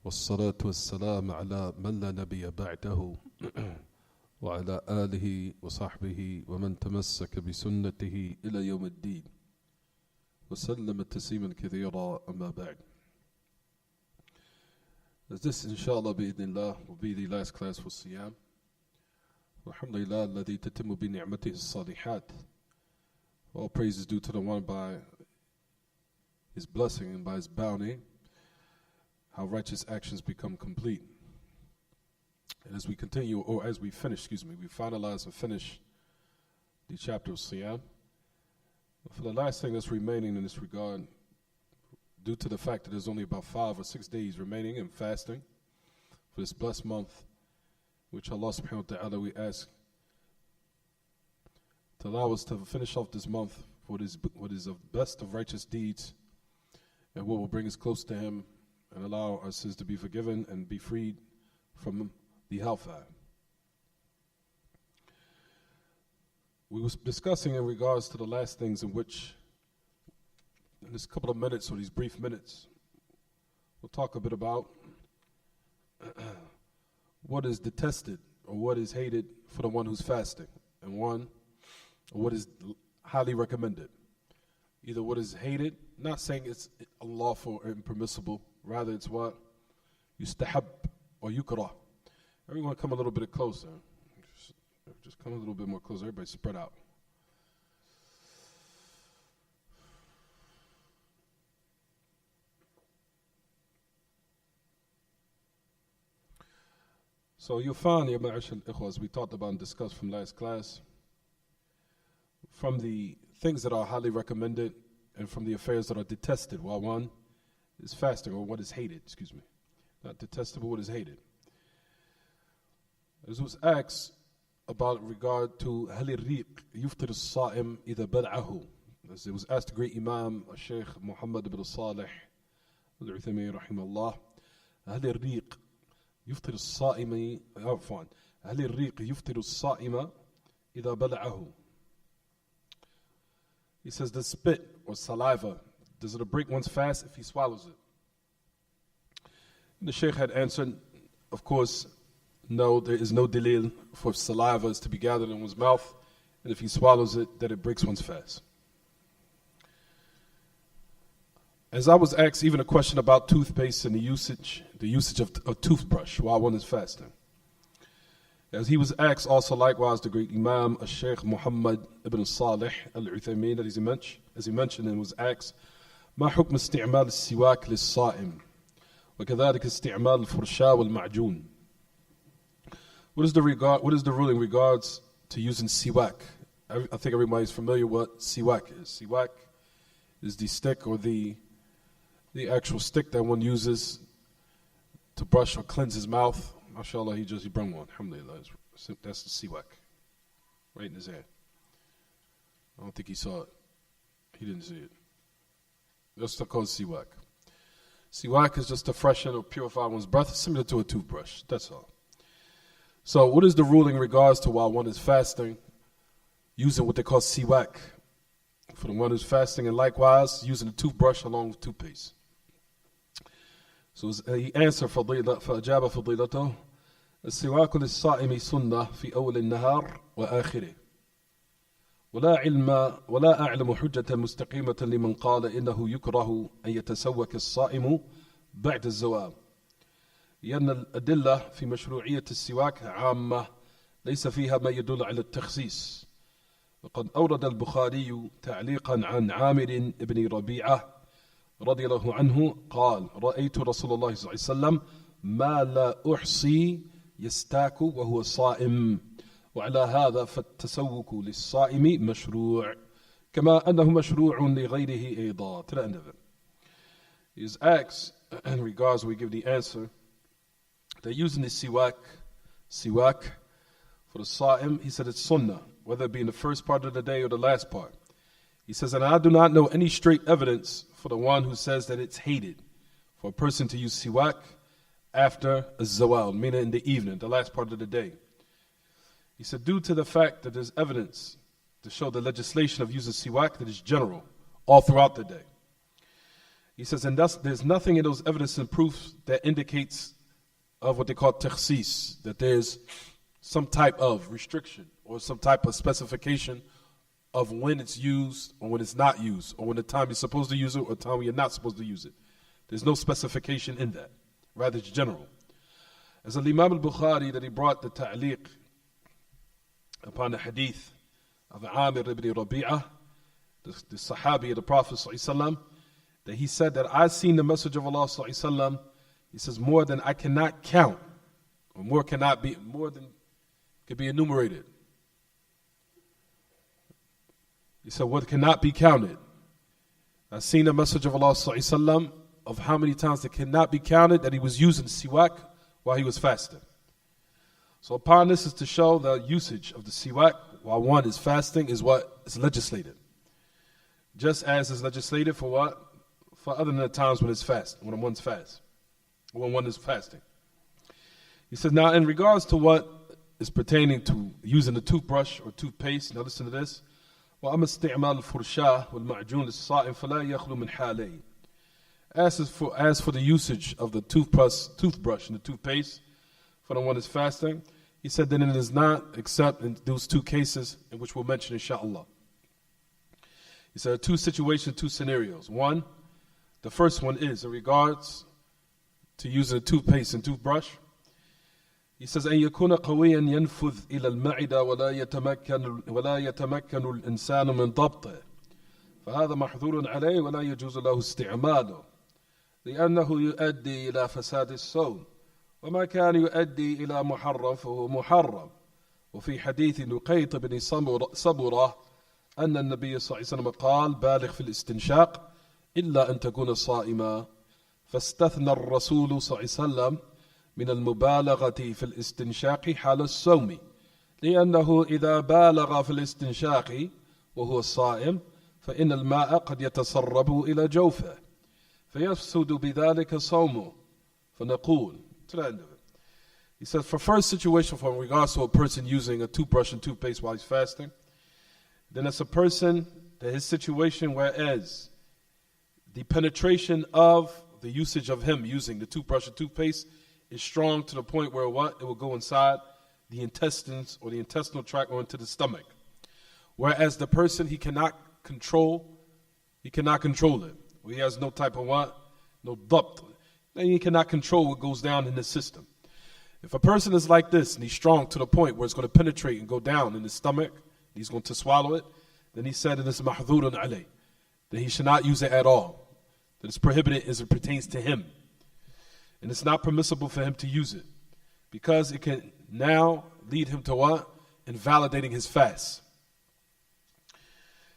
والصلاة والسلام على من لا نبي بعده وعلى آله وصحبه ومن تمسك بسنته إلى يوم الدين وسلم تسليما كثيرا أما بعد. This inshallah bi'idhnillah will be the last class for Siyam. Alhamdulillah alladhi tatimmu bi ni'matihi as-salihat. All praise is due to the one by his blessing and by his bounty, how righteous actions become complete. And as we continue, or as we finish, we finalize and finish the chapter of Siyam. For the last thing that's remaining in this regard, due to the fact that there's only about 5 or 6 days remaining in fasting for this blessed month, which Allah subhanahu wa ta'ala we ask to allow us to finish off this month for what is of best of righteous deeds and what will bring us close to Him and allow our sins to be forgiven and be freed from the hellfire. We were discussing in regards to the last things in which, in this couple of minutes or these brief minutes, we'll talk a bit about what is detested or what is hated for the one who's fasting, and what is highly recommended. Either what is hated, not saying it's unlawful or impermissible, rather it's what? Yustahab or yukrah. Everyone come a little bit closer. Just come a little bit more closer. Everybody spread out. So you'll find, ya ma'ashar al-ikhwa, as we talked about and discussed from last class, from the things that are highly recommended and from the affairs that are detested, while one is fasting, or what is hated, not detestable, what is hated. As was asked about regard to هل الريق يفطر الصائم إذا بلعه. As it was asked the great Imam Sheikh Muhammad ibn Salih al-Uthaymin rahimahullah, هل الريق يفطر الصائم عفوا هل الريق يفطر الصائم إذا بلعه. He says the spit or saliva, does it break one's fast if he swallows it? And the Sheikh had answered, of course, no, there is no dalil for saliva to be gathered in one's mouth, and if he swallows it, that it breaks one's fast. As I was asked even a question about toothpaste and the usage of toothbrush while one is fasting. As he was asked also likewise the great Imam Sheikh Muhammad ibn Salih al-Uthaymin, as he mentioned and was asked, ما حكم استعمال السواك للصائم وكذلك استعمال الفرشاة والمعجون. What is the ruling regards to using siwak? I think everybody's familiar what siwak is. Siwak is the stick or the actual stick that one uses to brush or cleanse his mouth. MashaAllah, he brought one. Alhamdulillah. That's the siwak. Right in his hand. I don't think he saw it. He didn't see it. That's called siwak. Siwak is just to freshen or purify one's breath, similar to a toothbrush. That's all. So what is the ruling in regards to while one is fasting, using what they call siwak for the one who's fasting, and likewise using a toothbrush along with toothpaste? So he answered فأجاب فضيلته السواك للصائم سنة في أول النهار وآخره ولا أعلم حجة مستقيمة لمن قال إنه يكره أن يتسوك الصائم بعد الزوال لأن الأدلة في مشروعية السواك عامة ليس فيها ما يدل على التخصيص. وقد أورد البخاري تعليقا عن عامر بن ربيعة رضي الله عنه قال رأيت رسول الله صلى الله عليه وسلم ما لا أحصي يستاك وهو صائم وعلى هذا فالتسوك للصائم مشروع كما أنه مشروع لغيره أيضا. To the end of it. He is asked in regards, we give the answer, they're using the siwak for the sa'im. He said it's sunnah, whether it be in the first part of the day or the last part. He says, and I do not know any straight evidence for the one who says that it's hated for a person to use siwak after a zawal, meaning in the evening, the last part of the day. He said, due to the fact that there's evidence to show the legislation of using siwak that is general all throughout the day. He says, and thus there's nothing in those evidence and proofs that indicates of what they call takhsis, that there's some type of restriction or some type of specification of when it's used or when it's not used, or when the time you're supposed to use it or the time you're not supposed to use it. There's no specification in that. Rather, it's general. As Imam al-Bukhari, that he brought the ta'liq upon the hadith of Amir ibn Rabi'ah, the Sahabi of the Prophet ﷺ, that he said that I've seen the Messenger of Allah ﷺ, he says, more than I cannot count, or more than could be enumerated. He said, what cannot be counted. I've seen the Messenger of Allah ﷺ of how many times that cannot be counted that he was using siwak while he was fasting. So upon this is to show the usage of the siwak while one is fasting is what is legislated. Just as is legislated for what? For other than the times when it's fast, when one's fast, when one is fasting. He says, now in regards to what is pertaining to using the toothbrush or toothpaste, now listen to this. وأما استعمال الفرشاة والمعجون للصائم فلا يخلو من حالين. As for the usage of the toothbrush and the toothpaste for the one that's fasting, he said that it is not except in those two cases in which we'll mention inshallah. He said two situations, two scenarios. One, the first one is in regards to using a toothpaste and toothbrush. He says, أن يكون قويا ينفذ إلى المعدة ولا يتمكن الإنسان من ضبطه فهذا محظور عليه ولا يجوز له استعماله لأنه يؤدي إلى فساد الصوم وما كان يؤدي إلى محرم فهو محرم. وفي حديث لقيط بن صبرة أن النبي صلى الله عليه وسلم قال بالغ في الاستنشاق إلا أن تكون صائما فاستثنى الرسول صلى الله عليه وسلم من المبالغة في الاستنشاق حال الصوم لأنه إذا بالغ في الاستنشاق وهو الصائم فإن الماء قد يتسرب إلى جوفه فيفسد بذلك صومه فنقول to the end of it. He says for first situation for regards to a person using a toothbrush and toothpaste while he's fasting, then it's a person that his situation whereas the penetration of the usage of him using the toothbrush and toothpaste is strong to the point where what? It will go inside the intestines or the intestinal tract or into the stomach. Whereas the person, he cannot control it. He has no type of what? No dabt. And he cannot control what goes down in the system. If a person is like this and he's strong to the point where it's going to penetrate and go down in his stomach, he's going to swallow it, then he said it is mahdhurun alayh, that he should not use it at all. That it's prohibited as it pertains to him. And it's not permissible for him to use it because it can now lead him to what? Invalidating his fast.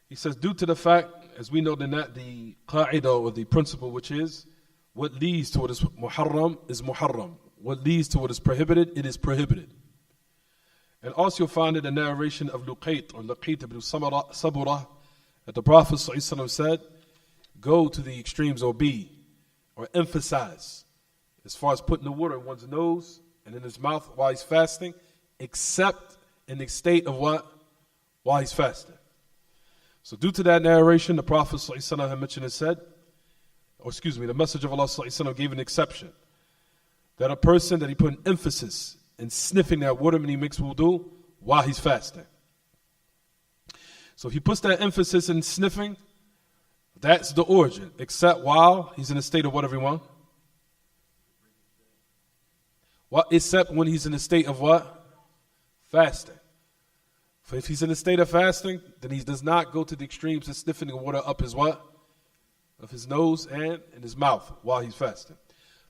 He says, due to the fact, as we know, the qa'idah or the principle, which is what leads to what is muharram is muharram. What leads to what is prohibited, it is prohibited. And also you'll find in the narration of Luqayt or Laqit ibn Saburah that the Prophet ﷺ said, go to the extremes or emphasize as far as putting the water in one's nose and in his mouth while he's fasting, except in the state of what? While he's fasting. So due to that narration, the Prophet ﷺ had mentioned and said, the Messenger of Allah ﷺ gave an exception. That a person that he put an emphasis in sniffing that water when he makes wudu while he's fasting. So if he puts that emphasis in sniffing, that's the origin, except while he's in a state of what, everyone? Except when he's in a state of what? Fasting. For if he's in a state of fasting, then he does not go to the extremes of sniffing the water up his what? Of his nose and in his mouth while he's fasting.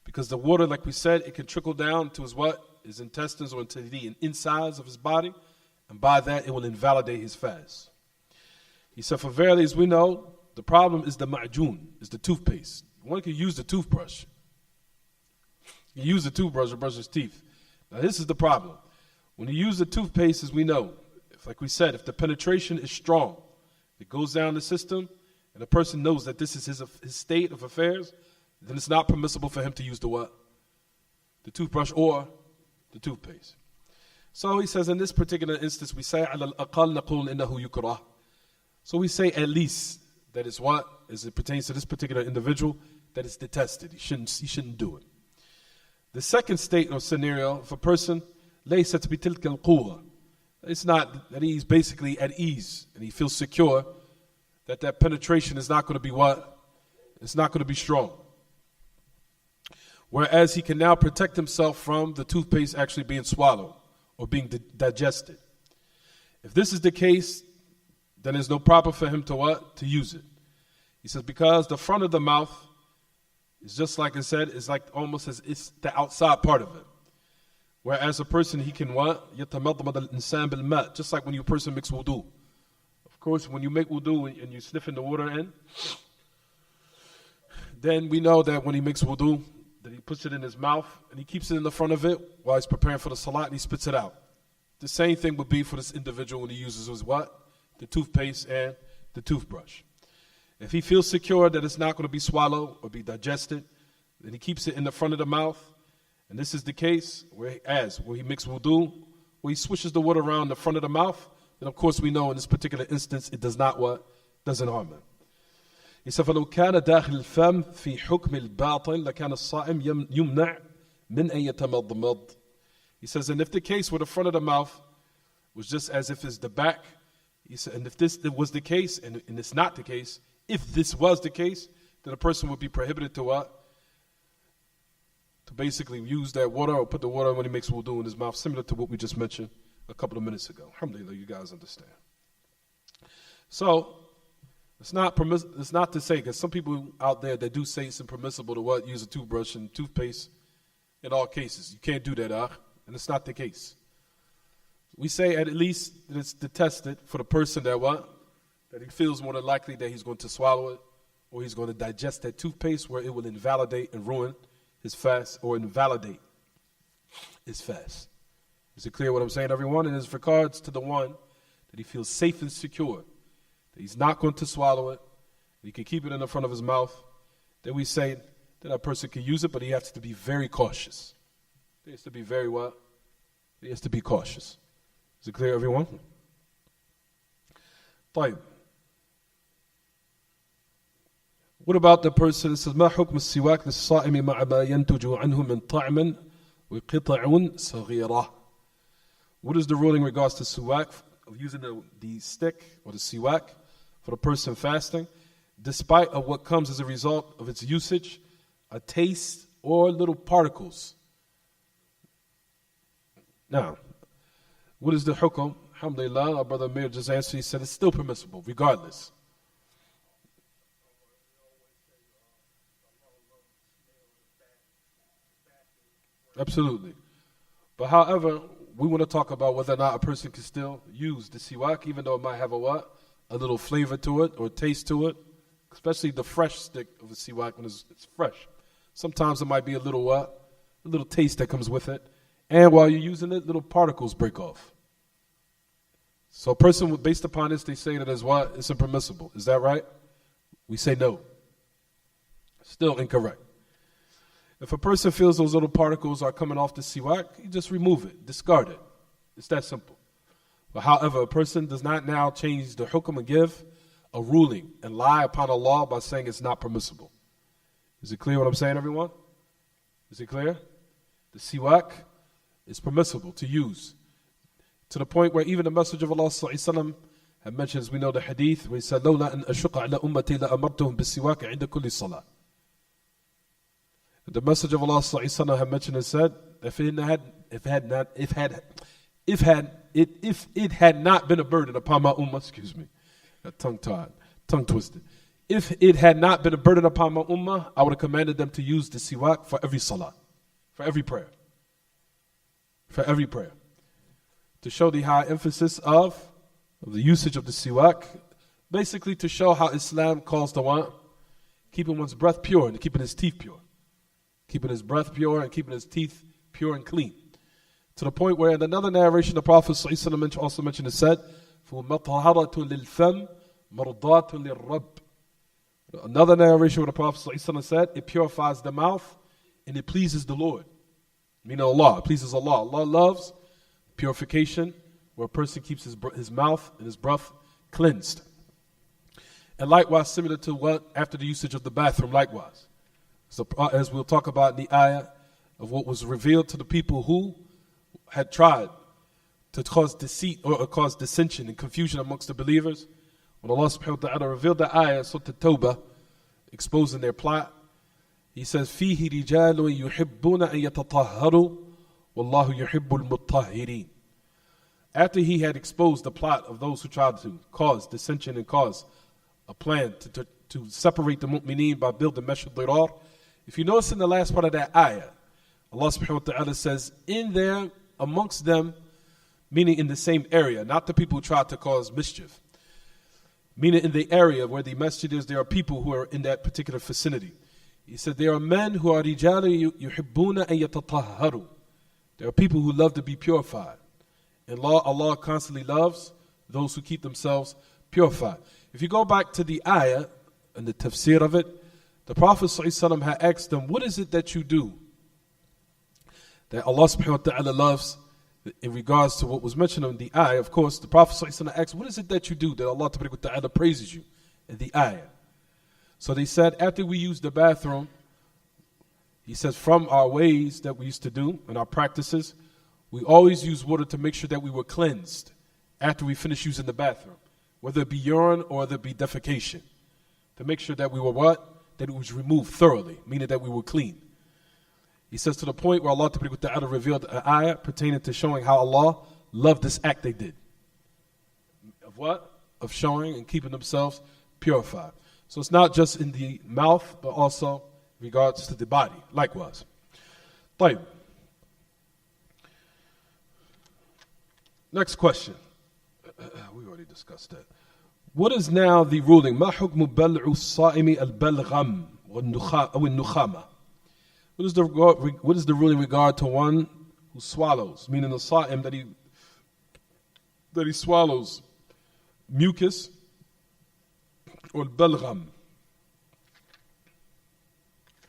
Because the water, like we said, it can trickle down to his what? His intestines or into the insides of his body. And by that, it will invalidate his fast. He said, for verily, as we know, the problem is the ma'jun, is the toothpaste. One can use the toothbrush. You use the toothbrush to brush his teeth. Now this is the problem. When you use the toothpaste, as we know, like we said, if the penetration is strong, it goes down the system, and the person knows that this is his state of affairs, then it's not permissible for him to use the what? The toothbrush or the toothpaste. So he says in this particular instance, we say, عَلَى الْأَقَلْ نَقُولْ إِنَّهُ يُكْرَهُ. So we say at least that is what, as it pertains to this particular individual, that it's detested. He shouldn't do it. The second state or scenario, if a person ليست بتلك القوة, it's not that he's basically at ease and he feels secure that penetration is not going to be what? It's not going to be strong. Whereas he can now protect himself from the toothpaste actually being swallowed or being digested. If this is the case, then there's no problem for him to what? To use it. He says because the front of the mouth is just like I said, it's like almost as it's the outside part of it. Whereas a person, he can what? يتمضمض الإنسان بالماء. Just like when you person makes wudu. Of course, when you make wudu and you sniff in the water in, then we know that when he makes wudu, that he puts it in his mouth and he keeps it in the front of it while he's preparing for the salat and he spits it out. The same thing would be for this individual when he uses his what? The toothpaste and the toothbrush. If he feels secure that it's not going to be swallowed or be digested, then he keeps it in the front of the mouth. And this is the case where he makes wudu, where he swishes the water around the front of the mouth, then of course we know in this particular instance it does not what? Doesn't harm him. He said, فَلَوْ كَانَ دَاخِلِ الْفَمِ فِي حُكْمِ الْبَاطِنِ لَكَانَ الصَّائِمْ يُمْنَعْ مِنْ أَن يَتَمَضْمَضْ. He says, and if the case where the front of the mouth was just as if it's the back, he said, and if this was the case, and it's not the case, if this was the case, then a person would be prohibited to what? To basically use that water or put the water when he makes wudu in his mouth, similar to what we just mentioned a couple of minutes ago. Alhamdulillah, you guys understand. So, it's not to say, because some people out there that do say it's impermissible to what? Use a toothbrush and toothpaste in all cases. You can't do that, and it's not the case. We say at least that it's detested for the person that what? That he feels more than likely that he's going to swallow it or he's going to digest that toothpaste where it will invalidate and ruin his fast or invalidate his fast. Is it clear what I'm saying, everyone? And as regards to the one that he feels safe and secure, that he's not going to swallow it, he can keep it in the front of his mouth, then we say that a person can use it, but he has to be very cautious. He has to be very what? He has to be cautious. Is it clear, everyone? طيب. What about the person that says ما حكم السواك للصائم مع ما ينتج عنه من طعم وقطع صغيرة? What is the ruling in regards to siwak, of using the stick or the siwak for the person fasting, despite of what comes as a result of its usage, a taste or little particles? Now, what is the hukum? Alhamdulillah, our brother Amir just answered, he said it's still permissible, regardless. Absolutely. But however, we want to talk about whether or not a person can still use the siwak, even though it might have a what? A little flavor to it or taste to it, especially the fresh stick of the siwak when it's fresh. Sometimes it might be a little what? A little taste that comes with it. And while you're using it, little particles break off. So a person, based upon this, they say that as what? It's impermissible. Is that right? We say no. Still incorrect. If a person feels those little particles are coming off the siwak, you just remove it, discard it. It's that simple. But however, a person does not now change the hukum and give a ruling and lie upon Allah by saying it's not permissible. Is it clear what I'm saying, everyone? Is it clear? The siwak is permissible to use, to the point where even the Messenger of Allah ﷺ had mentioned, as we know the hadith, where he said, لولا أن أشق على أمتي لأمرتهم بالسواك عند كل صلاة. The Messenger of Allah ﷺ had mentioned and said, if it had not been a burden upon my ummah, excuse me, tongue twisted. If it had not been a burden upon my ummah, I would have commanded them to use the siwak for every salah, for every prayer. For every prayer. To show the high emphasis of the usage of the siwak, basically to show how Islam calls the one, keeping one's breath pure and keeping his teeth pure. Keeping his breath pure and keeping his teeth pure and clean. To the point where in another narration the Prophet ﷺ also mentioned and said, فَمَطْهَرَةٌ لِلْفَمْ مَرْضَاتٌ لِلرَّبِّ. Another narration where the Prophet ﷺ said, it purifies the mouth and it pleases the Lord. Meaning Allah, it pleases Allah. Allah loves purification where a person keeps his mouth and his breath cleansed. And likewise, similar to what? After the usage of the bathroom, likewise. So, as we'll talk about in the ayah of what was revealed to the people who had tried to cause deceit or cause dissension and confusion amongst the believers. When Allah subhanahu wa ta'ala revealed the ayah, Surah At-Tawbah, exposing their plot, He says, فِيهِ رِجَالٌ يُحِبُّونَ أَن يَتَطَهَّرُوا وَاللَّهُ يُحِبُّ الْمُطَّهِّرِينَ. After He had exposed the plot of those who tried to cause dissension and cause a plan to separate the mu'mineen by building Mesh al-Dirar, if you notice in the last part of that ayah, Allah subhanahu wa ta'ala says, in there, amongst them, meaning in the same area, not the people who tried to cause mischief, meaning in the area where the masjid is, there are people who are in that particular vicinity. He said, there are men who are رِجَالٌ يُحِبُّونَ أَن يَتَطَهَّرُوا. There are people who love to be purified. And Allah constantly loves those who keep themselves purified. If you go back to the ayah and the tafsir of it, the Prophet ﷺ had asked them, what is it that you do that Allah subhanahu wa ta'ala loves? In regards to what was mentioned in the ayah, of course, the Prophet ﷺ asked, what is it that you do that Allah ta'ala praises you in the ayah? So they said, after we use the bathroom, he says, from our ways that we used to do and our practices, we always use water to make sure that we were cleansed after we finish using the bathroom, whether it be urine or whether it be defecation, to make sure that we were what? That it was removed thoroughly, meaning that we were clean. He says to the point where Allah ta'ala revealed an ayah pertaining to showing how Allah loved this act they did. Of what? Of showing and keeping themselves purified. So it's not just in the mouth, but also in regards to the body, likewise. طيب. Next question. We already discussed that. What is now the ruling? ما حكم بلع الصائم البلغم أو النخامة? What is the ruling in regard to one who swallows, meaning the sa'im that he swallows mucus or balgham?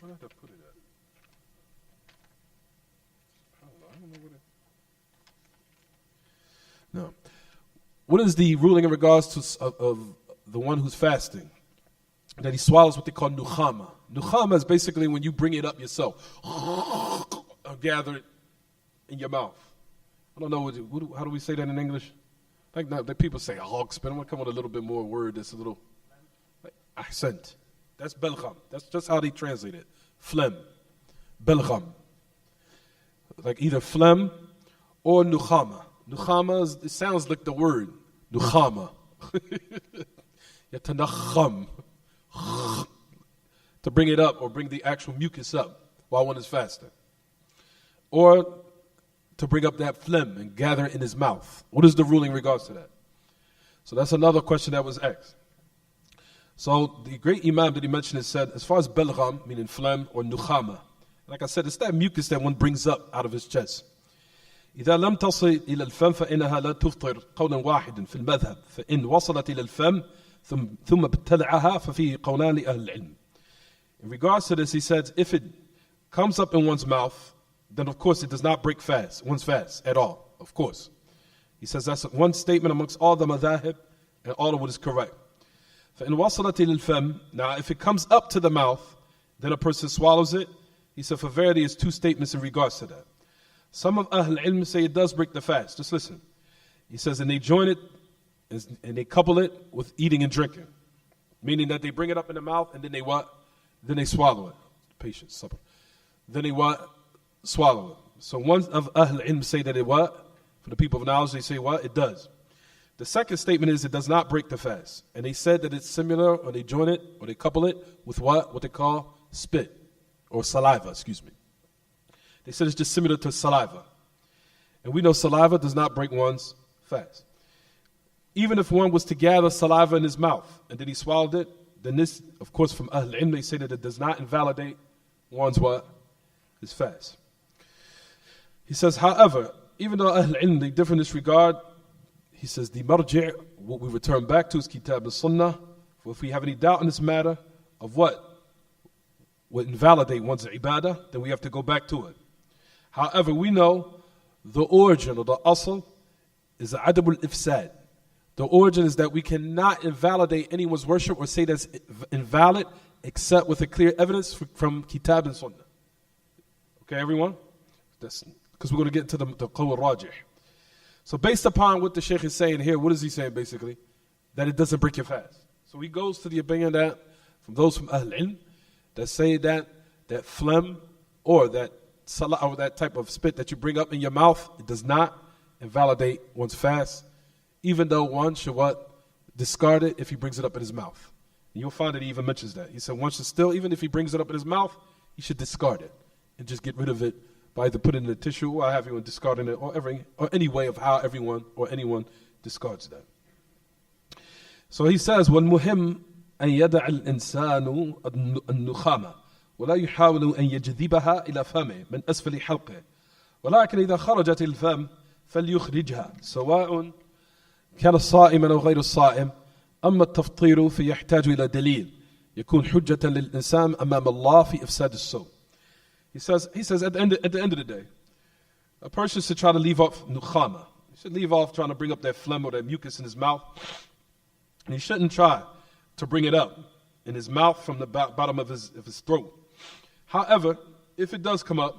Where did I put it at? I don't know what it. No. What is the ruling in regards to of the one who's fasting? That he swallows what they call nukhama. Nukhama is basically when you bring it up yourself, or gather it in your mouth. I don't know, how do we say that in English? Like now, that people say hog spit. I'm going to come with a little bit more word that's a little, like accent. That's belgham. That's just how they translate it. Phlegm. Belgham. Like either phlegm or nukhama. Nukhama, it sounds like the word. Nukhama. Yatanakham. To bring it up or bring the actual mucus up while one is fasting. Or to bring up that phlegm and gather it in his mouth. What is the ruling in regards to that? So that's another question that was asked. So the great Imam that he mentioned has said, as far as belgham, meaning phlegm or nukhama, like I said, it's that mucus that one brings up out of his chest. إذا لم تصل إلى الفم فإنها لا تفطر قولا واحدا في المذهب فإن وصلت إلى الفم ثم ابتلعها ففيه قولان لأهل العلم. In regards to this, he says, if it comes up in one's mouth, then of course it does not break one's fast at all, of course. He says that's one statement amongst all the madhahib and all of what is correct. فإن وصلت إلى الفم, now if it comes up to the mouth, then a person swallows it. He said, for verity, it's two statements in regards to that. Some of Ahl Ilm say it does break the fast. Just listen. He says, and they join it and they couple it with eating and drinking. Meaning that they bring it up in the mouth and then they what? Then they swallow it. Patience, supper. Then they what? Swallow it. So one of Ahl Ilm say that it what? For the people of knowledge, they say what? It does. The second statement is it does not break the fast. And they said that it's similar, or they join it, or they couple it with what? What they call spit, or saliva, excuse me. They said it's just similar to saliva. And we know saliva does not break one's fast. Even if one was to gather saliva in his mouth, and then he swallowed it, then this, of course, from Ahl Ilm, they say that it does not invalidate one's what? His fast. He says, however, even though Ahl Ilm, they differ in this regard, he says, the marji', what we return back to is Kitab al-Sunnah. For if we have any doubt in this matter of what would invalidate one's ibadah, then we have to go back to it. However, we know the origin or the asl is the adab al-ifsad. The origin is that we cannot invalidate anyone's worship or say that's invalid except with a clear evidence from Kitab and Sunnah. Okay, everyone? That's because we're going to get into the Qawl Rajih. So based upon what the Shaykh is saying here, what is he saying basically? That it doesn't break your fast. So he goes to the opinion that from those from Ahl Ilm that say that phlegm or that salah or that type of spit that you bring up in your mouth, it does not invalidate one's fast, even though one should what? Discard it if he brings it up in his mouth. And you'll find that he even mentions that. He said one should still, even if he brings it up in his mouth, he should discard it and just get rid of it by either putting it in a tissue or have anyone discarding it or any way of how everyone or anyone discards that. So he says, وَالْمُهِمْ أَنْ يَدَعَ الْإِنسَانُ النُّخَامَةَ ولا يحاول أن يجذبها إلى فمه من أسفل حلقه ولكن إذا خرجت الفم فليخرجها سواء كان الصائم أو غير الصائم أما التفطير فيحتاج إلى دليل يكون حجة للإنسان أمام الله في إفساد الصوم. He says at the end of the day, a person should try to leave off nukhama. He should leave off trying to bring up that phlegm or that mucus in his mouth. And he shouldn't try to bring it up in his mouth from the bottom of his throat. However, if it does come up,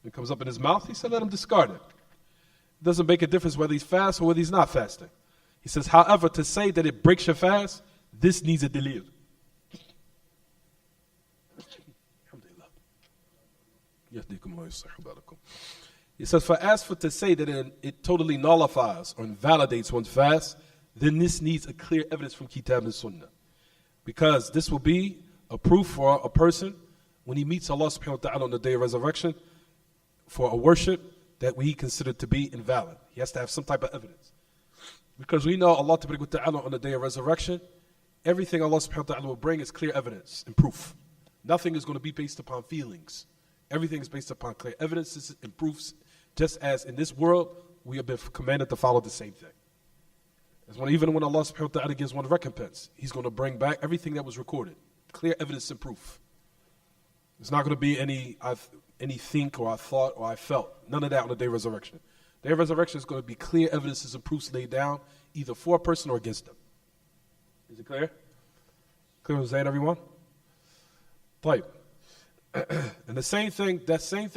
it comes up in his mouth, he said let him discard it. It doesn't make a difference whether he's fast or whether he's not fasting. He says, however, to say that it breaks your fast, this needs a dalil. He says, for to say that it totally nullifies or invalidates one's fast, then this needs a clear evidence from Kitab and Sunnah. Because this will be a proof for a person when he meets Allah subhanahu wa ta'ala on the day of resurrection for a worship that we consider to be invalid. He has to have some type of evidence. Because we know Allah subhanahu wa ta'ala on the day of resurrection, everything Allah subhanahu wa ta'ala will bring is clear evidence and proof. Nothing is going to be based upon feelings. Everything is based upon clear evidences and proofs, just as in this world we have been commanded to follow the same thing. Even when Allah subhanahu wa ta'ala gives one recompense, He's going to bring back everything that was recorded. Clear evidence and proof. It's not going to be any think or I thought or I felt. None of that on the day of resurrection. The day of resurrection is going to be clear evidences and proofs laid down, either for a person or against them. Is it clear? Clear what I'm saying, everyone? Right. And that same thing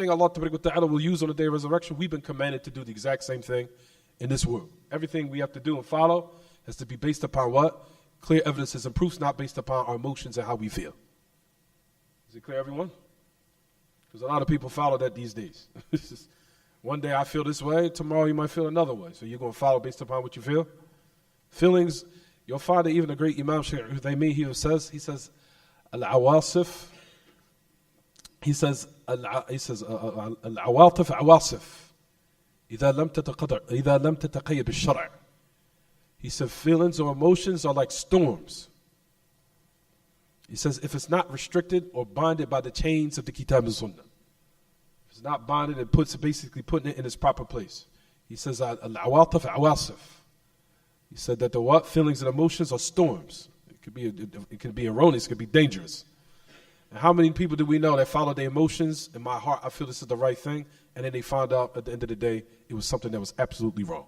Allah Ta'ala will use on the day of resurrection, we've been commanded to do the exact same thing in this world. Everything we have to do and follow has to be based upon what? Clear evidences and proofs, not based upon our emotions and how we feel. Is it clear, everyone? Because a lot of people follow that these days. One day I feel this way, tomorrow you might feel another way. So you're going to follow based upon what you feel? Feelings, you'll find that even the great Imam Shaykh Uthaymeen, he says, Al-Awasif, he says, Al-Awatif Awasif. إذا لم تتقيد بالشرع. He said feelings or emotions are like storms. He says if it's not restricted or bonded by the chains of the Kitab and Sunnah. If it's not bonded and basically putting it in its proper place. He says al-awatif awasif. He said that the what? Feelings and emotions are storms. It could be erroneous, it could be dangerous. And how many people do we know that follow their emotions? In my heart, I feel this is the right thing. And then they found out at the end of the day, it was something that was absolutely wrong.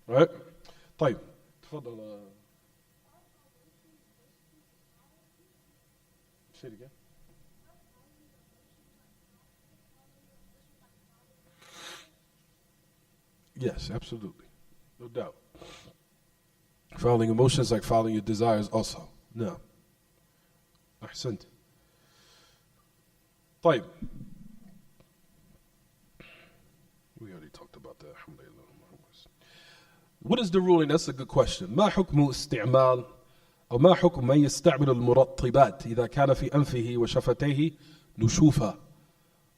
Right? طيب. تفضل. Say it again. Yes, absolutely. No doubt. Following emotions like following your desires also. No. أحسنت. طيب. We already talked about that. What is the ruling? That's a good question. ما حكم استعمال أو ما حكم من يستعمل المرطبات إذا كان في أنفه وشفتيه نشوفا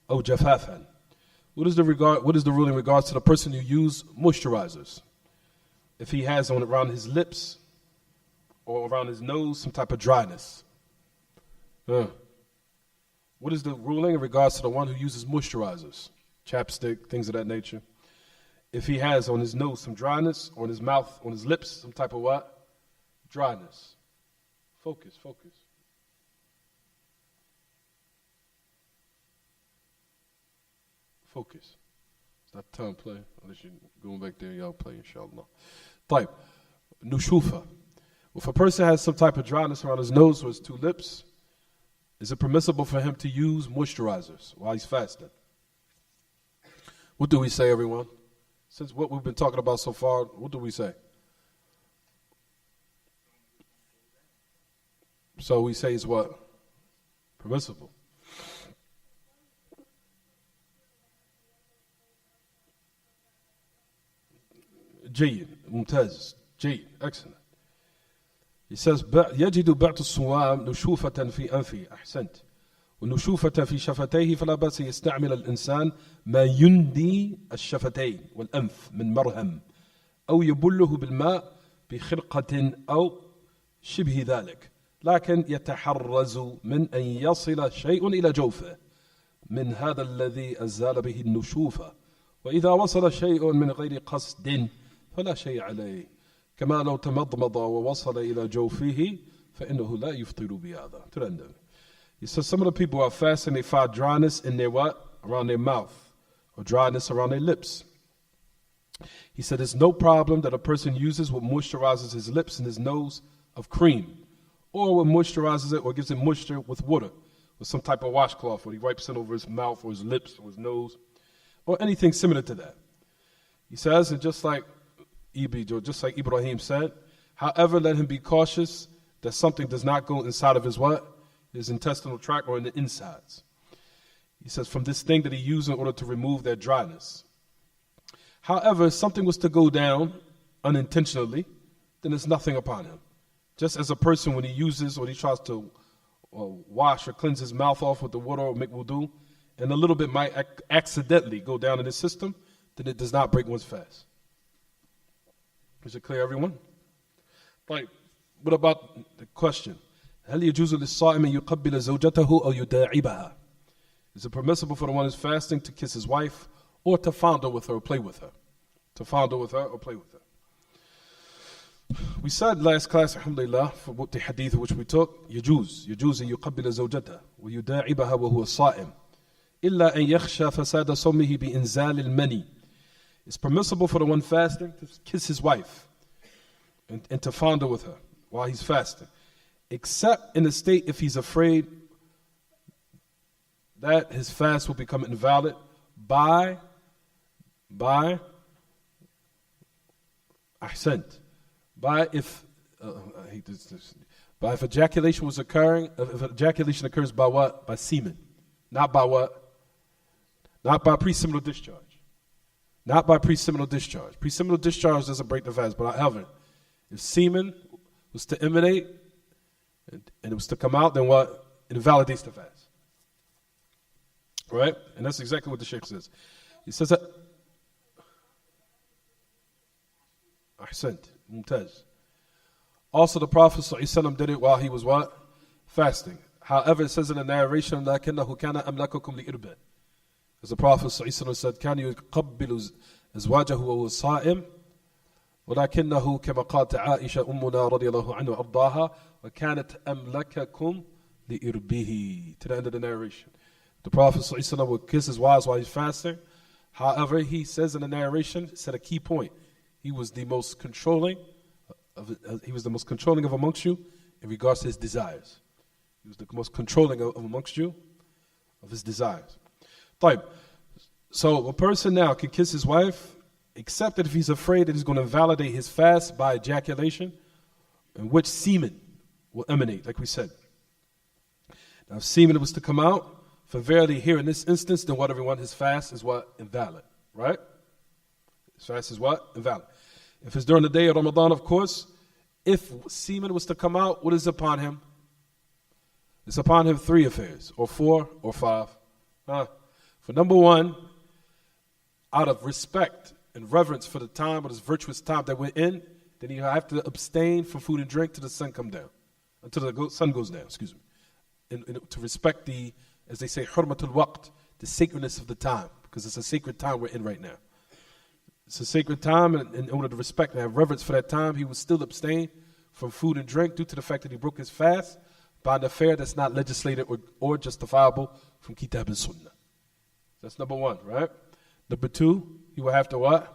أو جفافا. What is the ruling in regards to the person who uses moisturizers? If he has on around his lips or around his nose some type of dryness. What is the ruling in regards to the one who uses moisturizers? Chapstick, things of that nature. If he has on his nose some dryness, or on his mouth, on his lips, some type of what? Dryness. Focus. It's not time to play. Unless you're going back there, y'all play, inshallah. Type. Nushufa. If a person has some type of dryness around his nose or his two lips, Is it permissible for him to use moisturizers while he's fasting? What do we say, everyone? Since what we've been talking about so far, what do we say? So we say it's what? Permissible. جيد ممتاز جيد excellent. He says يجد بعض الصوام نشوفة في أنفه أحسنت ونشوفة في شفتيه فلا بأس يستعمل الإنسان ما يندي الشفتين والأنف من مرهم أو يبله بالماء بخرقة أو شبه ذلك لكن يتحرز من أن يصل شيء إلى جوفه من هذا الذي أزال به النشوفة وإذا وصل شيء من غير قصد فلا شيء عليه كما لو تمضمض ووصل إلى جوفه فإنه لا يفطر بهذا. He says some of the people who are fasting, they find dryness in their what? Around their mouth, or dryness around their lips. He said there's no problem that a person uses what moisturizes his lips and his nose of cream, or what moisturizes it or gives it moisture with water, with some type of washcloth, or he wipes it over his mouth or his lips or his nose, or anything similar to that. He says, and just like Ibrahim said, however, let him be cautious that something does not go inside of his what? His intestinal tract or in the insides. He says from this thing that he used in order to remove that dryness. However, if something was to go down unintentionally, then there's nothing upon him. Just as a person when he uses or he tries to wash or cleanse his mouth off with the water or make wudu, and a little bit might accidentally go down in his system, then it does not break one's fast. Is it clear, everyone? Right. What about the question? هل يجوز للصائم أن يقبل زوجته أو يداعبها? Is it permissible for the one who's fasting to kiss his wife or to fondle with her or play with her? To fondle with her or play with her. We said last class, alhamdulillah, for the hadith which we took, يجوز أن يقبل زوجته ويداعبها وهو صائم إلا أن يخشى فساد صومه بإنزال المني. It's permissible for the one fasting to kiss his wife and to fondle with her while he's fasting, except in the state if he's afraid that his fast will become invalid by if ejaculation was occurring, if ejaculation occurs by what? By semen. Not by what? Not by preseminal discharge. Not by preseminal discharge. Preseminal discharge doesn't break the fast, but however, if semen was to emanate and it was to come out, then what? It invalidates the fast. Right? And that's exactly what the Shaykh says. He says that Ahsant, Mumtaz. Also the Prophet ﷺ did it while he was what? Fasting. However, it says in the narration, لَكِنَّهُ كَانَ أَمْلَكُكُمْ لِإِرْبِهِ. As the Prophet ﷺ said, كَانَ يُقَبِّلُ أَزْوَاجَهُ وَهُوَ صَائِمٌ ولكنه كما قالت عائشة أمنا رضي الله عنها وأرضاها وكانت أملككم لإربه. To the end of the narration. The Prophet ﷺ would kiss his wives while he's fasting. However, he says in the narration, said a key point. He was the most controlling of amongst you in regards to his desires. He was the most controlling of amongst you of his desires. So a person now can kiss his wife, except that if he's afraid that he's going to validate his fast by ejaculation, in which semen will emanate, like we said. Now, if semen was to come out, for verily here in this instance, then what everyone, his fast is what? Invalid, right? His fast is what? Invalid. If it's during the day of Ramadan, of course, if semen was to come out, what is upon him? It's upon him 3 affairs, or 4, or 5. For number 1, out of respect and reverence for the time, or this virtuous time that we're in, then you have to abstain from food and drink till the sun comes down, until the sun goes down, and to respect the, as they say, hurmatul waqt, the sacredness of the time, because it's a sacred time we're in right now. It's a sacred time, and in order to respect and have reverence for that time, he would still abstain from food and drink due to the fact that he broke his fast by an affair that's not legislated or justifiable from Kitab and Sunnah. That's number 1, right? Number 2, he will have to what?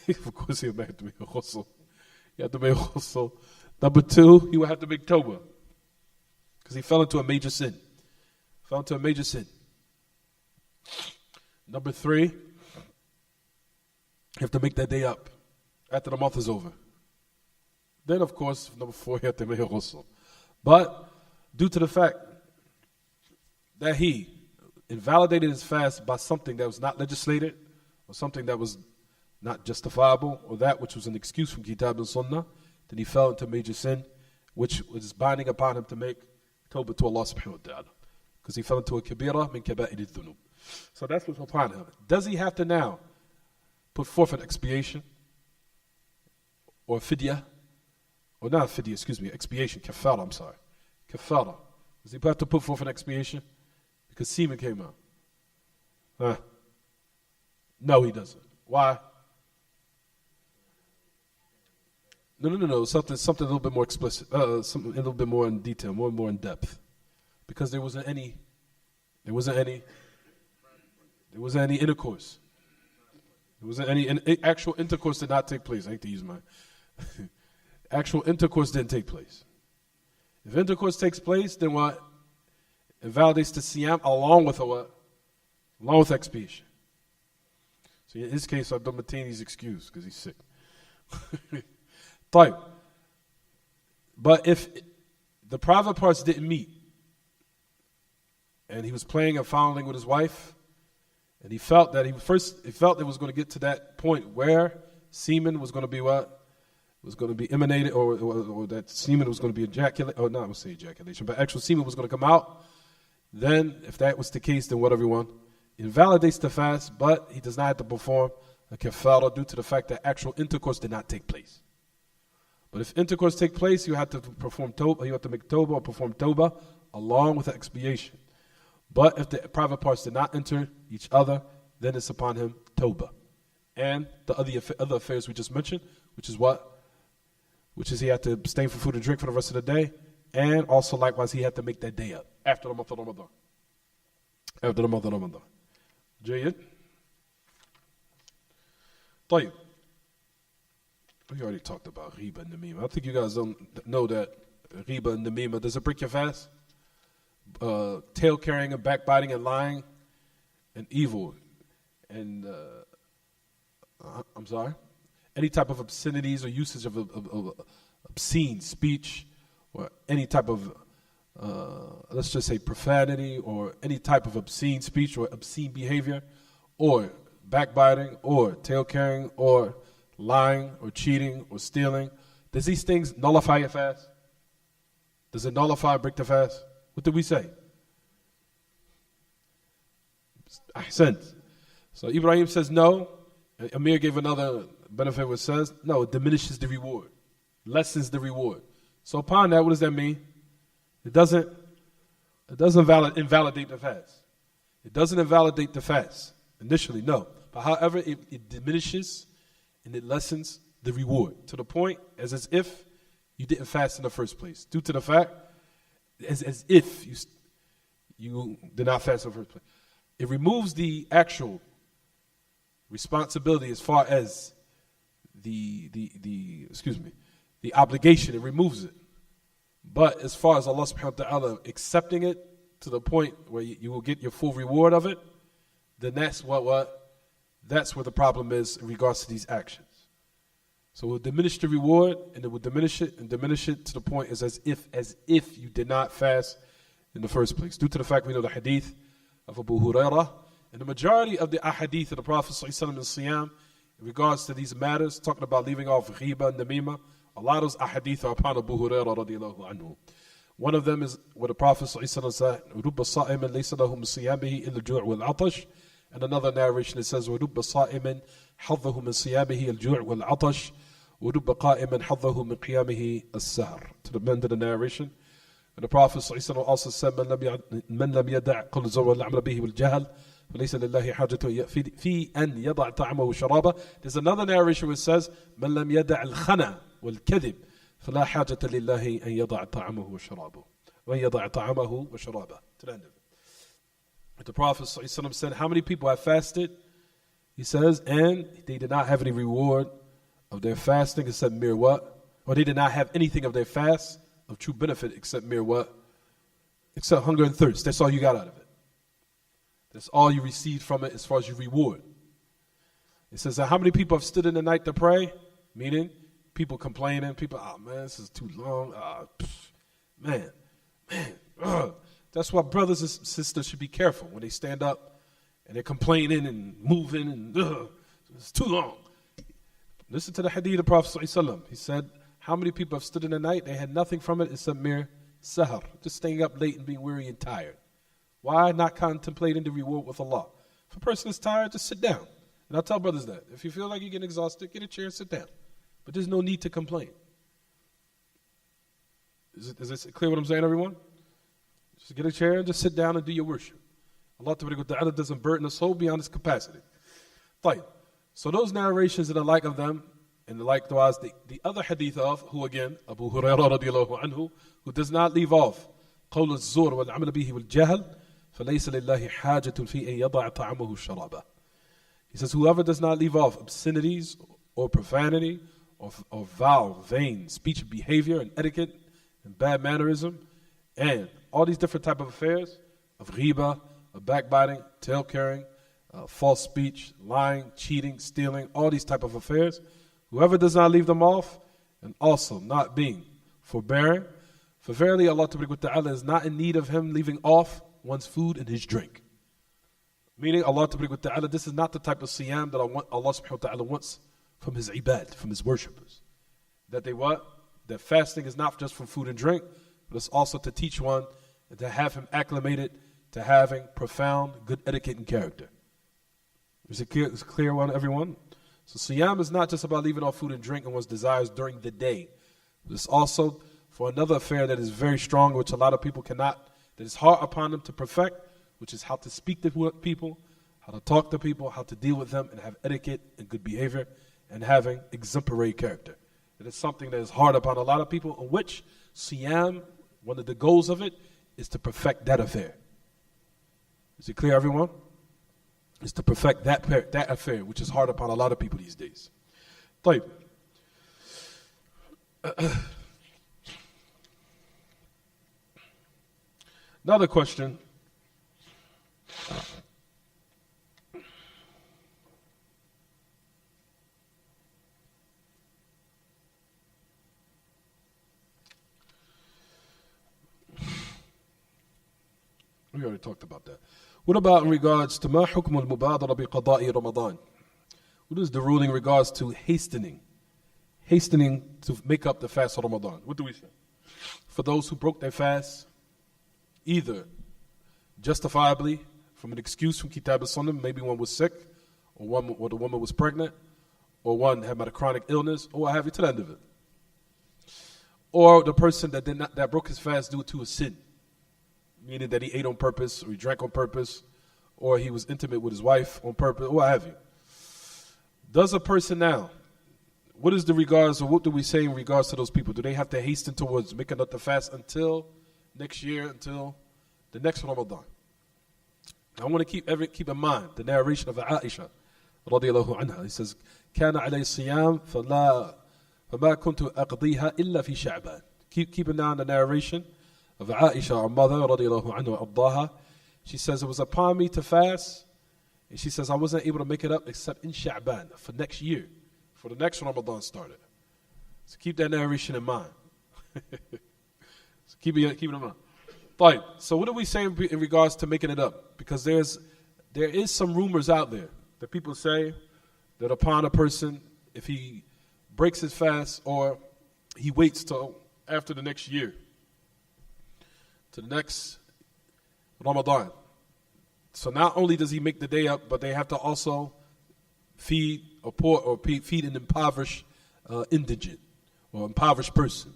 Of course, he will have to make a ghusl. He have to make a ghusl. Number 2, he will have to make tawbah. because he fell into a major sin. Number 3, you have to make that day up after the month is over. Then, of course, number 4, you have to make a ghusl. But due to the fact that he invalidated his fast by something that was not legislated, or something that was not justifiable, or that which was an excuse from Kitab and Sunnah, then he fell into major sin, which was binding upon him to make tawbah to Allah subhanahu wa ta'ala. Because he fell into a kabira min kaba'ir al-dhunub. So that's what's upon him. Does he have to now put forth an expiation? Or fidya? Or not fidya, expiation, kafara, Kafara. Does he have to put forth an expiation? Because semen came out. No, he doesn't. Why? No. Something a little bit more explicit. Something a little bit more in detail, more in depth. Because there wasn't any intercourse. There wasn't any actual intercourse did not take place. I hate to use my actual intercourse didn't take place. If intercourse takes place, then what? It validates the siyam along with a what? Along with expiation. So in his case, Abdul Mateen, he's excused because he's sick. But if the private parts didn't meet, and he was playing and fouling with his wife, and he felt that it was going to get to that point where semen was going to be what? Was going to be emanated, or that semen was going to be ejaculated, or not, I would say ejaculation, but actual semen was going to come out. Then, if that was the case, then what, everyone? It invalidates the fast, but he does not have to perform a kafara due to the fact that actual intercourse did not take place. But if intercourse take place, you have to perform tawbah, you have to make tawbah or perform tawbah along with the expiation. But if the private parts did not enter each other, then it's upon him tawbah. And the other affairs we just mentioned, which is what? Which is he had to abstain from food and drink for the rest of the day, and also likewise he had to make that day up after the month of Ramadan. Jayyid. طيب. We already talked about ghiba and namima. I think you guys don't know that ghiba and namima, does it break your fast? Tail carrying and backbiting and lying and evil and any type of obscenities or usage of obscene speech or any type of let's just say profanity or any type of obscene speech or obscene behavior or backbiting or tail carrying or lying or cheating or stealing. Does these things nullify your fast? Does it nullify and break the fast? What did we say? Ahsant. So Ibrahim says no. Amir gave another benefit which says no, it diminishes the reward, lessens the reward. So upon that, what does that mean? It doesn't invalidate the fast. It doesn't invalidate the fast initially, no. But however, it diminishes and it lessens the reward to the point as if you didn't fast in the first place. Due to the fact, as if you did not fast in the first place. It removes the actual responsibility as far as the obligation, it removes it. But as far as Allah subhanahu wa ta'ala accepting it to the point where you will get your full reward of it, then that's that's where the problem is in regards to these actions. So it will diminish the reward, and it will diminish it to the point as if you did not fast in the first place. Due to the fact we know the hadith of Abu Hurairah, and the majority of the ahadith of the Prophet ﷺ in Siyam, in regards to these matters, talking about leaving off ghiba and namima, a lot of those ahadith are upon Abu Hurairah radiallahu anhu. One of them is where the Prophet ﷺ said, رُبَّ صَائِمٍ لَيْسَ لَهُ مِنْ صِيَامِهِ إِلَّا الْجُوعُ وَالْعَطَشِ. And another narration it says, وَرُبَّ صَائِمٍ حَظَّهُ مِنْ صِيَامِهِ الْجُوعُ وَالْعَطَشِ وَرُبَّ قَائِمٍ حَظَّهُ مِنْ قِيَامِهِ السَّهْرِ. To the end of the narration. And the Prophet ﷺ also said, مَنْ لَمْ يَدَعْ قَوْلَ الزُّورِ وَالْعَمْلَ بِهِ وَالْجَهْلِ فَلَيْسَ لِلَّهِ حَاجَةٌ فِي أَنْ يَضَعْ طَعْمَهُ وَشَرَابَهُ. There's another narration which says, مَنْ لَمْ يَدَعْ الْخَنَى وَالْكَذِبِ فَلَا حَاجَةَ لِلَّهِ أَنْ يَضَعْ طَعْمَهُ وَشَرَابَهُ وَأَنْ يَضَعْ طَعْمَهُ وَشَرَابَهُ. To the end of it. The Prophet ﷺ said, how many people have fasted? He says, and they did not have any reward of their fasting except mere what? Or they did not have anything of their fast of true benefit except mere what? except hunger and thirst. That's all you got out of it. That's all you received from it as far as your reward. It says, how many people have stood in the night to pray? Meaning, people complaining, people, oh man, this is too long. Man. That's why brothers and sisters should be careful when they stand up and they're complaining and moving and it's too long. Listen to the hadith of the Prophet ﷺ. He said, how many people have stood in the night? They had nothing from it except mere sahar, just staying up late and being weary and tired. Why not contemplating the reward with Allah? If a person is tired, just sit down. And I tell brothers that. If you feel like you're getting exhausted, get a chair and sit down. But there's no need to complain. Is it clear what I'm saying, everyone? Just get a chair and just sit down and do your worship. Allah Ta'ala doesn't burden a soul beyond its capacity. Fine. So those narrations that are like of them, and likewise the other hadith of, who again, Abu Hurairah radiallahu anhu, who does not leave off قول الزور والعمل به والجهل فليس لله حاجة في أن يضع طعامه شرابه. He says, whoever does not leave off obscenities or profanity or vile, vain speech and behavior and etiquette and bad mannerism and all these different type of affairs of ghiba, of backbiting, tail carrying, false speech, lying, cheating, stealing, all these type of affairs, whoever does not leave them off, and also not being forbearing, for verily Allah Ta'ala is not in need of him leaving off one's food and his drink. Meaning Allah Ta'ala, this is not the type of siyam that Allah Subhanahu wa Ta'ala wants from his ibad, from his worshippers. That they what? That fasting is not just from food and drink, but it's also to teach one and to have him acclimated to having profound good etiquette and character. Is it clear one, everyone? So siyam is not just about leaving off food and drink and one's desires during the day. But it's also for another affair that is very strong, which a lot of people cannot, that is hard upon them to perfect, which is how to speak to people, how to talk to people, how to deal with them and have etiquette and good behavior and having exemplary character. It is something that is hard upon a lot of people, in which siyam, one of the goals of it, is to perfect that affair. Is it clear, everyone? Is to perfect that affair, which is hard upon a lot of people these days. طيب. Another question. We already talked about that. What about in regards to ما حكم المبادرة بقضاء رمضان? What is the ruling in regards to hastening to make up the fast of Ramadan? What do we say? For those who broke their fast, either justifiably from an excuse from Kitab al-Sunnah, maybe one was sick, or the woman was pregnant, or one had a chronic illness, or what have you, to the end of it. Or the person that broke his fast due to a sin, meaning that he ate on purpose, or he drank on purpose, or he was intimate with his wife on purpose, or what have you. Does a person now, what is the regards, or what do we say in regards to those people? Do they have to hasten towards making up the fast until next year, until the next Ramadan? I want to keep in mind the narration of Aisha radiallahu anha. He says, كان علي الصيام فما كنت أقضيها إلا في شعبان. Keep in mind the narration of Aisha, our mother radiallahu anha ardaha. She says, it was upon me to fast, and she says I wasn't able to make it up except in Sha'ban for next year, for the next Ramadan started. So keep that narration in mind. So keep it in mind. Right. So what do we say in regards to making it up? Because there is some rumors out there that people say that upon a person, if he breaks his fast or he waits till after the next year, to the next Ramadan. So not only does he make the day up, but they have to also feed or poor or feed an impoverished indigent or impoverished person,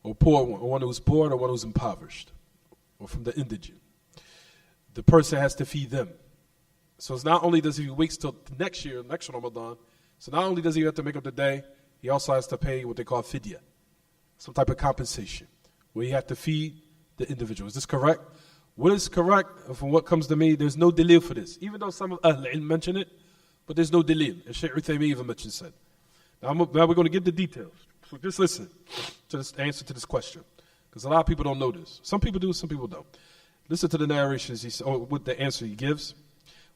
or poor one, or one who's poor or one who's impoverished, or from the indigent. The person has to feed them. So it's not only does he wait till next year, next Ramadan, so not only does he have to make up the day, he also has to pay what they call fidya, some type of compensation, where you have to feed the individual. Is this correct? What is correct, from what comes to me, there's no dalil for this. Even though some of Ahl Ilm mention it, but there's no dalil. And Shaykh Uthaymeen even mentions it. Now we're going to get the details. So just listen to this answer to this question. Because a lot of people don't know this. Some people do, some people don't. Listen to the narrations, or with the answer he gives.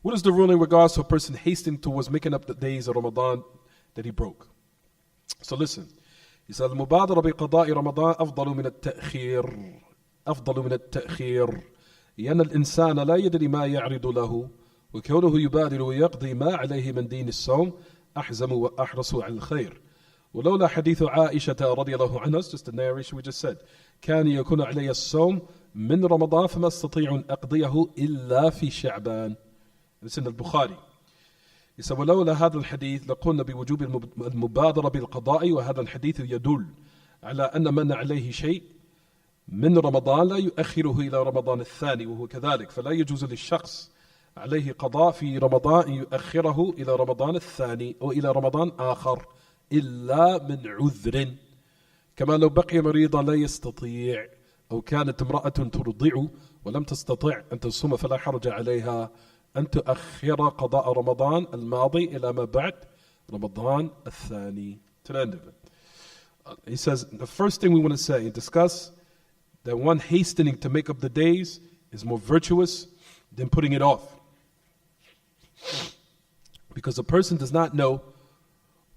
What is the ruling in regards to a person hastening towards making up the days of Ramadan that he broke? So listen. He said, المبادرة بقضاء رمضان أفضل من التأخير. أفضل من التأخير. لأن الإنسان لا يدري ما يعرض له وكونه يبادر ويقضي ما عليه من دين الصوم أحزم وأحرص على الخير. ولولا حديث عائشة رضي الله عنها, just the narration we just said, كان يكون علي الصوم من رمضان فما استطيع أن أقضيه إلا في شعبان. It's in البخاري. He said, ولولا هذا الحديث لقلنا بوجوب المبادرة بالقضاء, وهذا الحديث يدل على أن من عليه شيء من رمضان لا يؤخره إلى رمضان الثاني, وهو كذلك, فلا يجوز للشخص عليه قضاء في رمضان يؤخره إلى رمضان الثاني أو إلى رمضان آخر إلا من عذر, كما لو بقي مريضا لا يستطيع, أو كانت امرأة ترضع ولم تستطع أن تصوم فلا حرج عليها أن تؤخر قضاء رمضان الماضي إلى ما بعد رمضان الثاني. To the end of it. He says, the first thing we want to say and discuss, that one hastening to make up the days is more virtuous than putting it off. Because a person does not know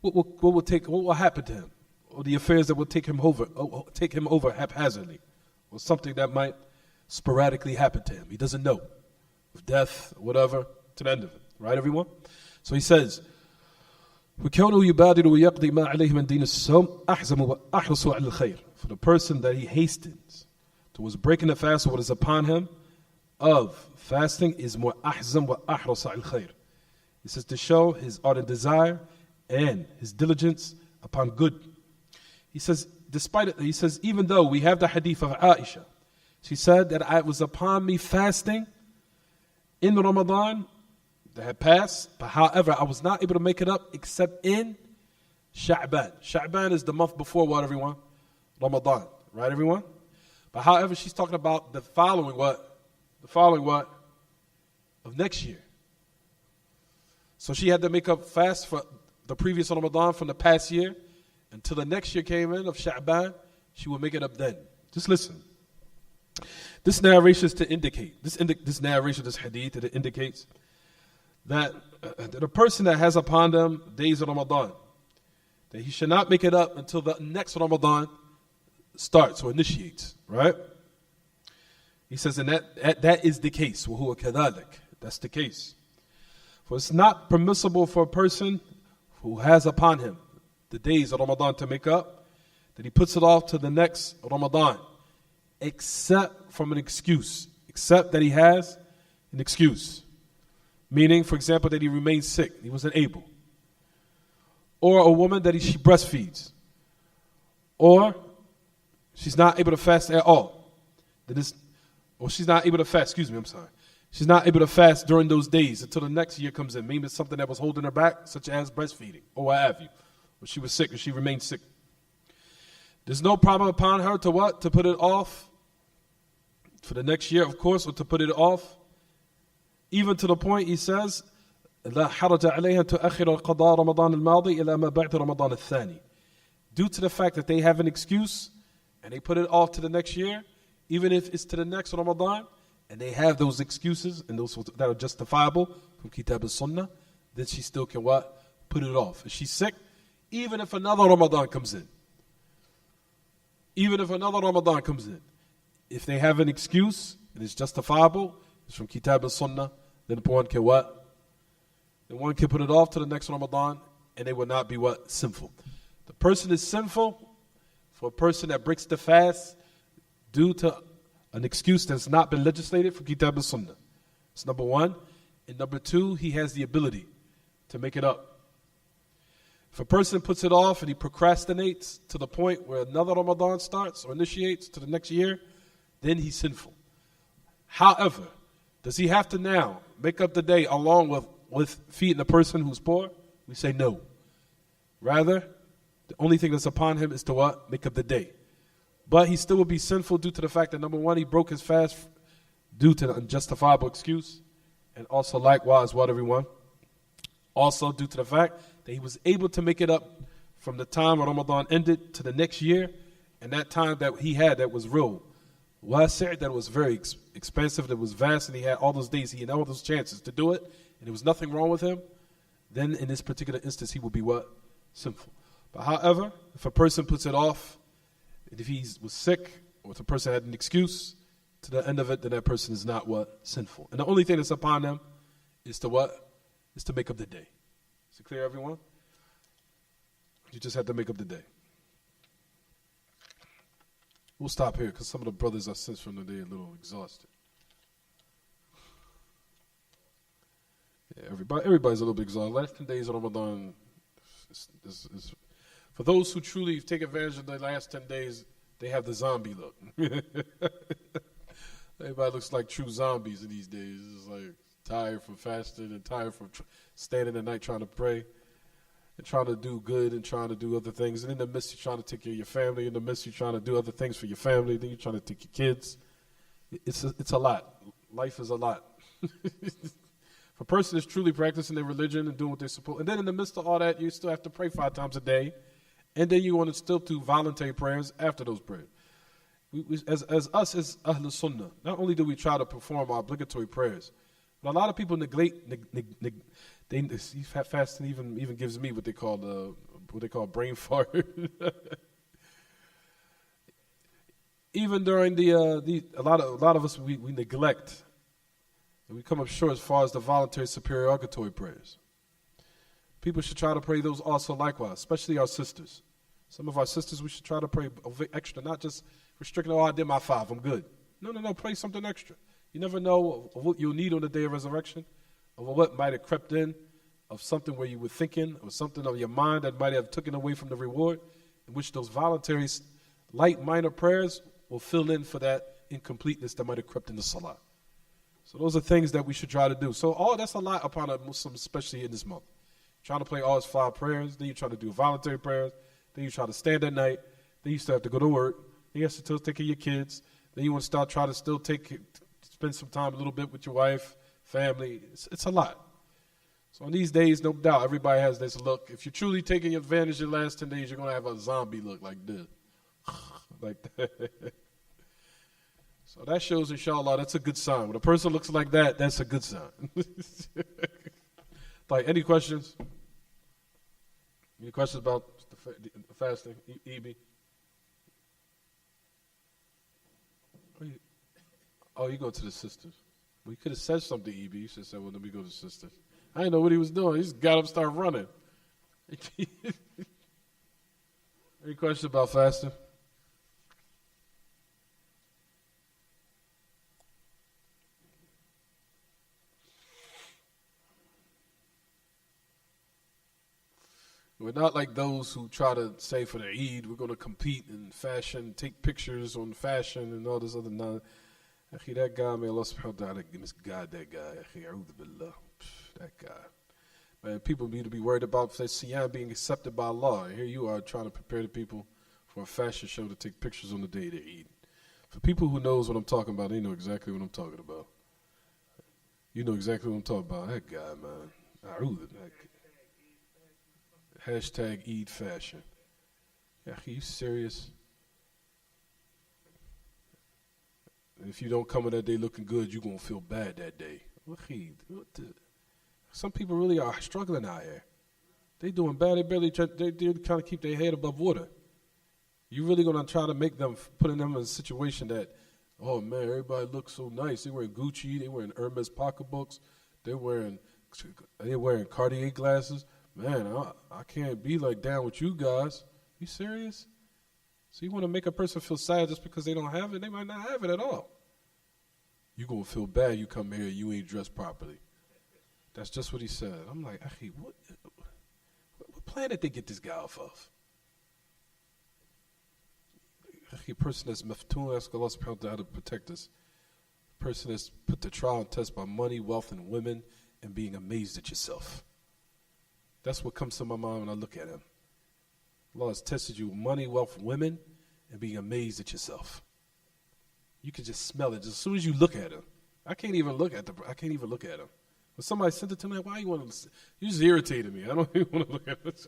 what will happen to him, or the affairs that will take him over haphazardly, or something that might sporadically happen to him. He doesn't know. Death, whatever, to the end of it. Right, everyone? So he says, وَكَوْنُهُ يُبَادِرُ وَيَقْضِي مَا عَلَيْهِ مِنْ دِينِ الصَّوْمِ أَحْزَمُ وَأَحْرَصُ عَلَى الْخَيْرِ. For the person that he hastens towards breaking the fast of what is upon him of fasting is more أحزم وأحرص على الخير. He says to show his ardent desire and his diligence upon good. He says, despite it, he says, even though we have the hadith of Aisha, she said that it was upon me fasting in Ramadan that had passed, but however, I was not able to make it up except in Sha'ban. Sha'ban is the month before what, everyone? Ramadan, right, everyone? But however, she's talking about the following what? The following what? Of next year. So she had to make up fast for the previous Ramadan from the past year until the next year came in of Sha'ban. She would make it up then. Just listen. This narration is to indicate, this narration, this hadith, it indicates that a person that has upon them days of Ramadan, that he should not make it up until the next Ramadan starts or initiates, right? He says, and that is the case. وَهُوَ كَذَلِكَ. That's the case. For it's not permissible for a person who has upon him the days of Ramadan to make up, that he puts it off to the next Ramadan, except from an excuse, except that he has an excuse. Meaning, for example, that he remains sick, he wasn't able. Or a woman that she breastfeeds. Or she's not able to fast at all. Or she's not able to fast, She's not able to fast during those days until the next year comes in. Maybe it's something that was holding her back, such as breastfeeding, or what have you. Or she was sick, or she remained sick. There's no problem upon her to what? To put it off for the next year, of course, or to put it off. Even to the point, he says, لا حرج عليها تؤخر قضاء رمضان الماضي إلى ما بعد رمضان الثاني. Due to the fact that they have an excuse and they put it off to the next year, even if it's to the next Ramadan, and they have those excuses and those that are justifiable from Kitab al-Sunnah, then she still can what? Put it off. If she's sick, even if another Ramadan comes in. Even if another Ramadan comes in. If they have an excuse and it's justifiable, it's from Kitab al-Sunnah, then one can what? Then one can put it off to the next Ramadan and they will not be what? Sinful. The person is sinful for a person that breaks the fast due to an excuse that's not been legislated from Kitab al-Sunnah. That's number one. And number two, he has the ability to make it up. If a person puts it off and he procrastinates to the point where another Ramadan starts or initiates to the next year, then he's sinful. However, does he have to now make up the day along with feeding a person who's poor? We say no. Rather, the only thing that's upon him is to what? Make up the day. But he still will be sinful due to the fact that, number one, he broke his fast due to the unjustifiable excuse. And also likewise, what, everyone? Also due to the fact that he was able to make it up from the time Ramadan ended to the next year And that time that he had that was real wasi', that was very expensive, that was vast, and he had all those days, he had all those chances to do it, and there was nothing wrong with him, then in this particular instance he will be what? Sinful. But however, if a person puts it off, and if he was sick, or if a person had an excuse to the end of it, then that person is not what? Sinful. And the only thing that's upon them is to what? Is to make up the day. Is it clear, everyone? You just have to make up the day. We'll stop here because some of the brothers I sensed from the day are a little exhausted. Yeah, everybody's a little bit exhausted. Last 10 days of Ramadan is for those who truly take advantage of the last 10 days, they have the zombie look. Everybody looks like true zombies in these days. It's like tired from fasting and tired from standing at night trying to pray and trying to do good and trying to do other things. And in the midst, you're trying to take care of your family. In the midst, you're trying to do other things for your family. Then you're trying to take your kids. It's a lot. Life is a lot. If a person is truly practicing their religion and doing what they're supposed to, and then in the midst of all that, you still have to pray 5 times a day. And then you want to still do voluntary prayers after those prayers. As us, as Ahlul Sunnah, not only do we try to perform our obligatory prayers, but a lot of people fasting even gives me what they call brain fart. Even during a lot of us we neglect, and we come up short as far as the voluntary supererogatory prayers. People should try to pray those also likewise, especially our sisters. Some of our sisters, we should try to pray extra, not just restricting, I did my 5, I'm good. No, pray something extra. You never know what you'll need on the day of resurrection, or what might have crept in, of something where you were thinking, or something on your mind that might have taken away from the reward, in which those voluntary, light, minor prayers will fill in for that incompleteness that might have crept into salah. So those are things that we should try to do. So that's a lot upon a Muslim, especially in this month. Trying to pray all his 5 prayers, then you try to do voluntary prayers, then you try to stand at night, then you still have to go to work, then you have to still take care of your kids, then you want to try to still spend some time a little bit with your wife, family. It's a lot. So on these days, no doubt, everybody has this look. If you're truly taking advantage of the last 10 days, you're going to have a zombie look like this. Like that. So that shows, inshallah, that's a good sign. When a person looks like that, that's a good sign. Like, any questions? Any questions about the fasting? EB? You go to the sisters. Well, you could have said something, EB. You should have said, well, let me go to the sisters. I didn't know what he was doing. He just got up and started running. Any questions about fasting? We're not like those who try to say for the Eid, we're going to compete in fashion, take pictures on fashion and all this other nonsense. That guy, may Allah subhanahu wa ta'ala misguide that guy. That guy. Man, people need to be worried about Siyam being accepted by Allah. And here you are trying to prepare the people for a fashion show to take pictures on the day they eat. For people who knows what I'm talking about, they know exactly what I'm talking about. You know exactly what I'm talking about. That guy, man. Hashtag Eid fashion. Yeah, are you serious? And if you don't come in that day looking good, you're going to feel bad that day. Some people really are struggling out here. They doing bad. They're trying to keep their head above water. You really going to try to make them, putting them in a situation that, oh man, everybody looks so nice. They wearing Gucci. They wearing Hermes pocketbooks. They're wearing Cartier glasses. Man, I can't be like down with you guys. You serious? So you want to make a person feel sad just because they don't have it? They might not have it at all. You're going to feel bad you come here and you ain't dressed properly. That's just what he said. I'm like, what planet they get this guy off of? A person that's maftoon, ask Allah subhanahu wa ta'ala to protect us. A person that's put to trial and test by money, wealth, and women, and being amazed at yourself. That's what comes to my mind when I look at him. Allah has tested you with money, wealth, women, and being amazed at yourself. You can just smell it just as soon as you look at him. I can't even look at him. When somebody sent it to me, like, why you want to? You just irritated me. I don't even want to look at this.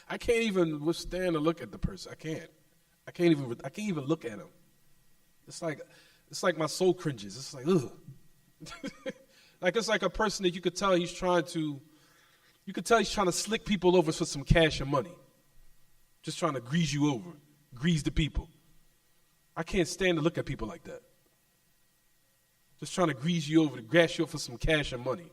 I can't even withstand to look at the person. I can't. I can't even look at him. It's like my soul cringes. It's like, ugh. Like it's like a person that you could tell he's trying to slick people over for some cash and money. Just trying to grease you over, grease the people. I can't stand to look at people like that. Just trying to grease you over, to grass you up for some cash and money.